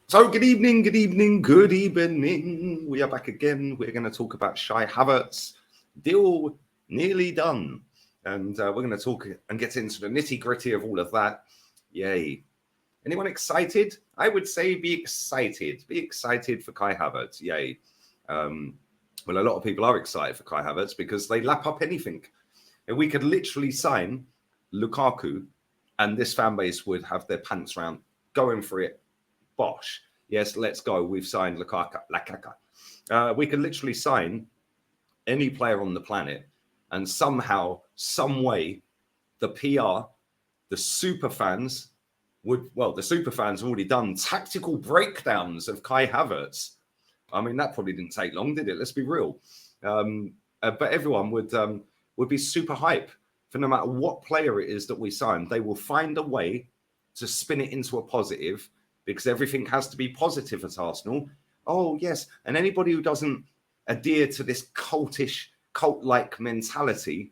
So good evening, good evening, good evening. We are back again. We're going to talk about Shy Havertz. Deal nearly done. And we're going to talk and get into the nitty gritty of all of that. Yay. Anyone excited? I would say be excited. Be excited for Kai Havertz. Yay. Well, a lot of people are excited for Kai Havertz because they lap up anything. And we could literally sign Lukaku and this fan base would have their pants round going for it. Bosh. Yes, let's go. We've signed Lukaku. We could literally sign any player on the planet, and somehow, some way, the PR, the super fans the super fans have already done tactical breakdowns of Kai Havertz. I mean, that probably didn't take long, did it? Let's be real. But everyone would be super hype for no matter what player it is that we sign. They will find a way to spin it into a positive because everything has to be positive at Arsenal. Oh, yes. And anybody who doesn't adhere to this cult-like mentality,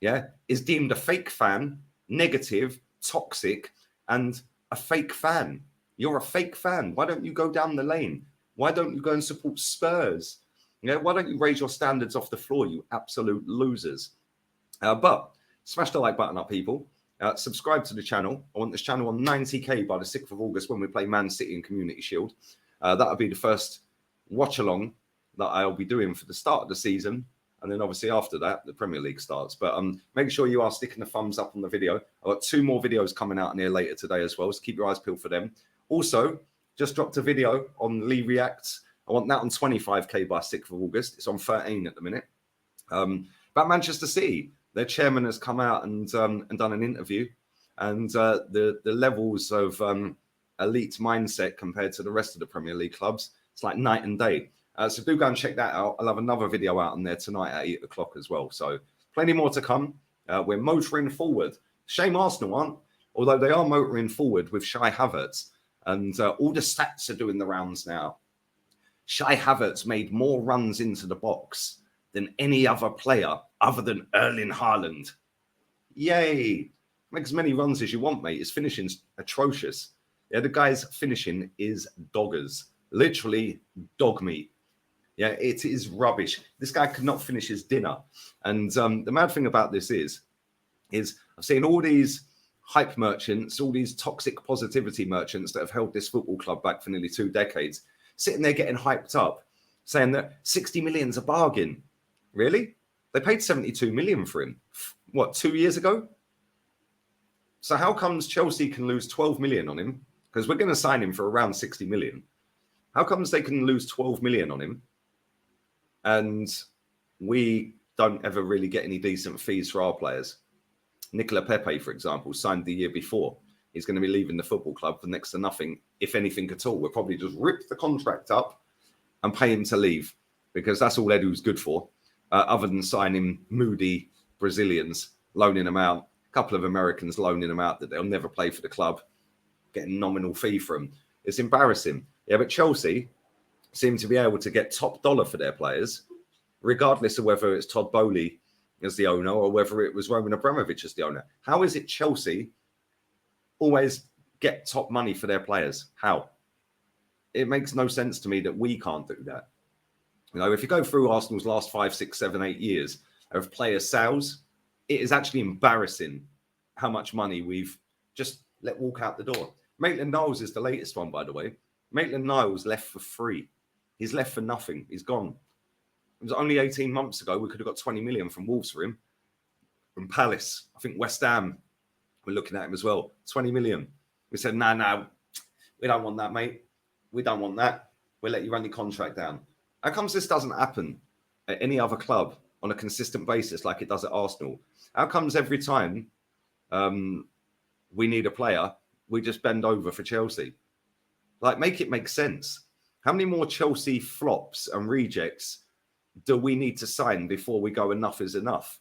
is deemed a fake fan, negative, toxic, and a fake fan. You're a fake fan. Why don't you go down the lane? Why don't you go and support Spurs? Why don't you raise your standards off the floor, you absolute losers? But smash the like button up, people. Subscribe to the channel. I want this channel on 90k by the 6th of August when we play Man City in Community Shield. That'll be the first watch along that I'll be doing for the start of the season. And then obviously after that, the Premier League starts. But make sure you are sticking the thumbs up on the video. I've got 2 more videos coming out in here later today as well. So keep your eyes peeled for them. Also, just dropped a video on Lee Reacts. I want that on 25k by 6th of August. It's on 13 at the minute. About Manchester City. Their chairman has come out and done an interview, and the levels of elite mindset compared to the rest of the Premier League clubs, it's like night and day. So do go and check that out. I'll have another video out on there tonight at 8 o'clock as well. So plenty more to come. We're motoring forward. Shame Arsenal aren't, although they are motoring forward with Shy Havertz, and all the stats are doing the rounds now. Shy Havertz made more runs into the box than any other player other than Erling Haaland. Yay. Make as many runs as you want, mate. His finishing's atrocious. Yeah, the guy's finishing is doggers. Literally dog meat. Yeah, it is rubbish. This guy could not finish his dinner. And the mad thing about this is I've seen all these hype merchants, all these toxic positivity merchants that have held this football club back for nearly 2 decades, sitting there getting hyped up, saying that 60 million's a bargain. Really? They paid 72 million for him. What, 2 years ago? So how comes Chelsea can lose 12 million on him? Because we're going to sign him for around 60 million. How comes they can lose 12 million on him? And we don't ever really get any decent fees for our players. Nicola Pepe, for example, signed the year before. He's going to be leaving the football club for next to nothing, if anything at all. We'll probably just rip the contract up and pay him to leave, because that's all Edu's good for. Other than signing moody Brazilians, loaning them out, a couple of Americans loaning them out that they'll never play for the club, getting nominal fee from. It's embarrassing. Yeah, but Chelsea seem to be able to get top dollar for their players, regardless of whether it's Todd Bowley as the owner or whether it was Roman Abramovich as the owner. How is it Chelsea always get top money for their players? How? It makes no sense to me that we can't do that. If you go through Arsenal's last 5, 6, 7, 8 years of player sales, it is actually embarrassing how much money we've just let walk out the door. Maitland-Niles is the latest one, by the way. Maitland-Niles left for free. He's left for nothing. He's gone. It was only 18 months ago. We could have got 20 million from Wolves for him. From Palace. I think West Ham were looking at him as well. 20 million. We said, no, we don't want that, mate. We don't want that. We'll let you run your contract down. How comes this doesn't happen at any other club on a consistent basis like it does at Arsenal? How comes every time we need a player, we just bend over for Chelsea? Like, make it make sense. How many more Chelsea flops and rejects do we need to sign before we go enough is enough?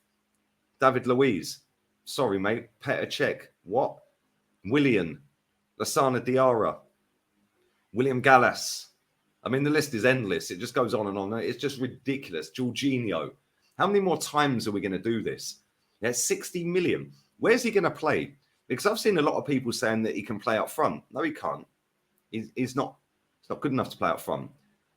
David Luiz, sorry, mate. Petr Cech, what? Willian, Lassana Diarra, William Gallas. I mean, the list is endless. It just goes on and on. It's just ridiculous. Jorginho. How many more times are we going to do this? Yeah, 60 million. Where's he going to play? Because I've seen a lot of people saying that he can play up front. No, he can't. He's not. He's not good enough to play up front.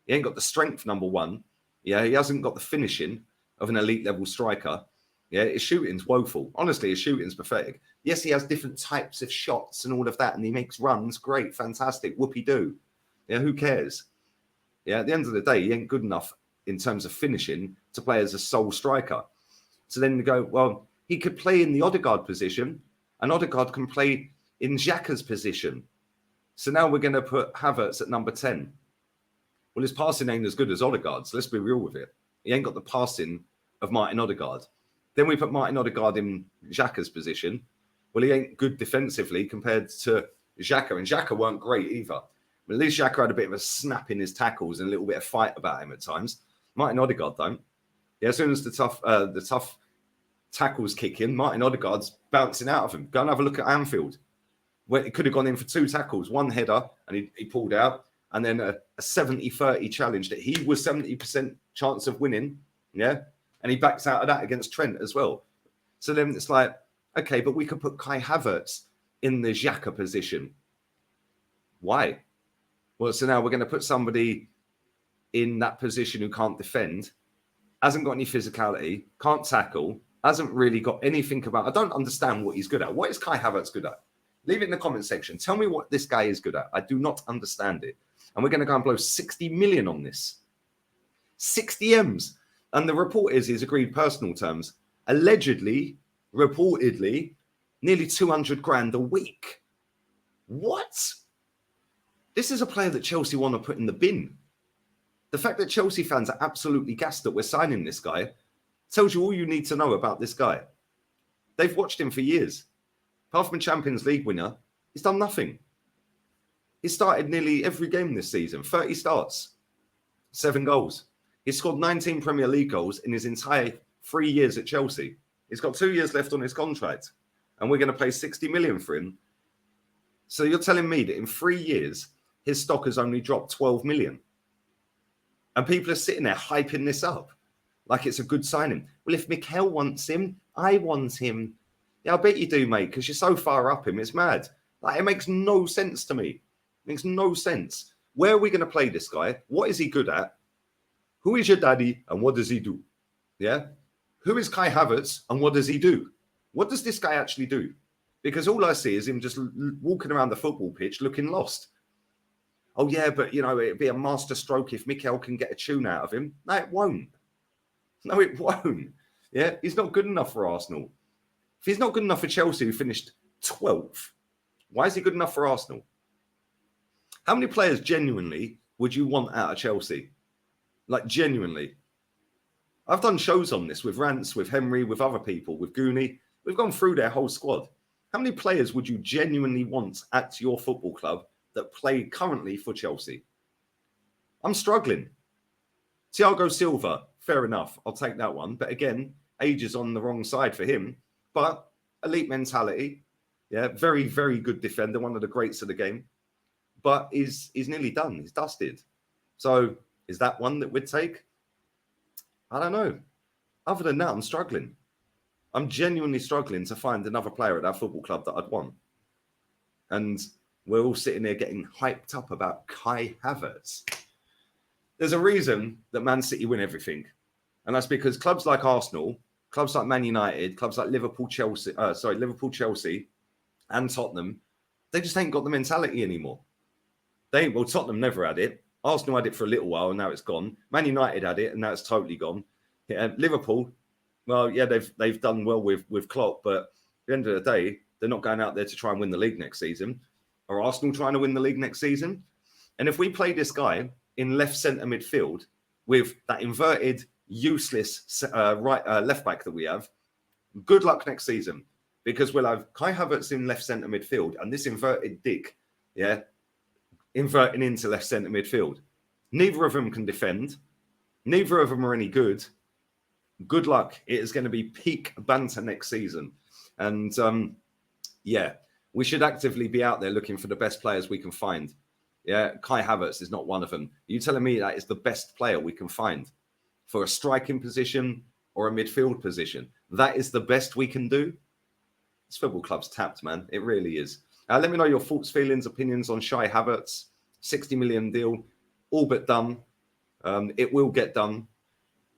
He ain't got the strength, number one. Yeah, he hasn't got the finishing of an elite level striker. Yeah, his shooting's woeful. Honestly, his shooting's pathetic. Yes, he has different types of shots and all of that, and he makes runs. Great, fantastic, whoopee-doo. Yeah, who cares? Yeah, at the end of the day, he ain't good enough in terms of finishing to play as a sole striker. So then you go, well, he could play in the Odegaard position, and Odegaard can play in Xhaka's position. So now we're going to put Havertz at number 10. Well, his passing ain't as good as Odegaard's. Let's be real with it. He ain't got the passing of Martin Odegaard. Then we put Martin Odegaard in Xhaka's position. Well, he ain't good defensively compared to Xhaka, and Xhaka weren't great either. But at least Xhaka had a bit of a snap in his tackles and a little bit of fight about him at times. Martin Odegaard don't. Yeah, as soon as the tough tackles kick in, Martin Odegaard's bouncing out of him. Go and have a look at Anfield. Where it could have gone in for 2 tackles, 1 header, and he pulled out, and then a 70-30 challenge that he was 70% chance of winning. Yeah. And he backs out of that against Trent as well. So then it's like, okay, but we could put Kai Havertz in the Xhaka position. Why? Well, so now we're going to put somebody in that position who can't defend, hasn't got any physicality, can't tackle, hasn't really got anything about... I don't understand what he's good at. What is Kai Havertz good at? Leave it in the comment section. Tell me what this guy is good at. I do not understand it. And we're going to go and blow 60 million on this. 60 M's. And the report is his agreed personal terms. Allegedly, reportedly, nearly 200 grand a week. What? This is a player that Chelsea want to put in the bin. The fact that Chelsea fans are absolutely gassed that we're signing this guy tells you all you need to know about this guy. They've watched him for years. Apart from Champions League winner, he's done nothing. He started nearly every game this season, 30 starts, 7 goals. He's scored 19 Premier League goals in his entire 3 years at Chelsea. He's got 2 years left on his contract, and we're going to pay 60 million for him. So you're telling me that in 3 years, his stock has only dropped 12 million. And people are sitting there hyping this up like it's a good signing. Well, if Mikel wants him, I want him. Yeah, I bet you do, mate, because you're so far up him. It's mad. Like, it makes no sense to me. It makes no sense. Where are we going to play this guy? What is he good at? Who is your daddy and what does he do? Yeah? Who is Kai Havertz and what does he do? What does this guy actually do? Because all I see is him just walking around the football pitch looking lost. Oh, yeah, but, you know, it'd be a master stroke if Mikel can get a tune out of him. No, it won't. No, it won't. Yeah? He's not good enough for Arsenal. If he's not good enough for Chelsea, who finished 12th, why is he good enough for Arsenal? How many players genuinely would you want out of Chelsea? Like, genuinely. I've done shows on this with Rance, with Henry, with other people, with Goonie. We've gone through their whole squad. How many players would you genuinely want at your football club that play currently for Chelsea? I'm struggling. Thiago Silva, fair enough. I'll take that one. But again, age is on the wrong side for him. But elite mentality. Yeah, very, very good defender. One of the greats of the game. But he's nearly done. He's dusted. So is that one that we'd take? I don't know. Other than that, I'm struggling. I'm genuinely struggling to find another player at our football club that I'd want. And we're all sitting there getting hyped up about Kai Havertz. There's a reason that Man City win everything. And that's because clubs like Arsenal, clubs like Man United, clubs like Liverpool, Chelsea, and Tottenham, they just ain't got the mentality anymore. Well, Tottenham never had it. Arsenal had it for a little while, and now it's gone. Man United had it, and now it's totally gone. Yeah, Liverpool, well, yeah, they've done well with Klopp, but at the end of the day, they're not going out there to try and win the league next season. Are Arsenal trying to win the league next season? And if we play this guy in left centre midfield with that inverted, useless left back that we have, good luck next season, because we'll have Kai Havertz in left centre midfield and this inverted dick, yeah, inverting into left centre midfield. Neither of them can defend. Neither of them are any good. Good luck. It is going to be peak banter next season. And yeah, we should actively be out there looking for the best players we can find. Yeah, Kai Havertz is not one of them. Are you telling me that is the best player we can find for a striking position or a midfield position? That is the best we can do? This football club's tapped, man. It really is. Let me know your thoughts, feelings, opinions on Kai Havertz. 60 million deal, all but done. It will get done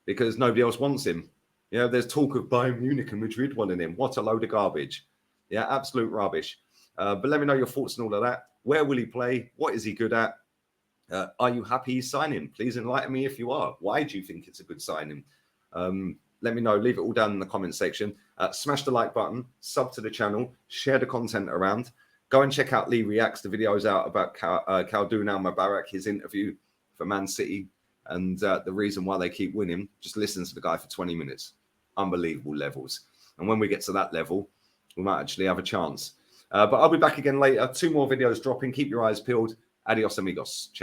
because nobody else wants him. You know, there's talk of Bayern Munich and Madrid wanting him. What a load of garbage. Yeah, absolute rubbish. But let me know your thoughts on all of that. Where will he play? What is he good at? Are you happy he's signing? Please enlighten me if you are. Why do you think it's a good signing? Let me know. Leave it all down in the comment section. Smash the like button, sub to the channel, share the content around. Go and check out Lee Reacts. The video's out about Khaldoon Al-Mubarak, his interview for Man City, and the reason why they keep winning. Just listen to the guy for 20 minutes. Unbelievable levels. And when we get to that level, we might actually have a chance. But I'll be back again later. 2 more videos dropping. Keep your eyes peeled. Adios, amigos. Ciao.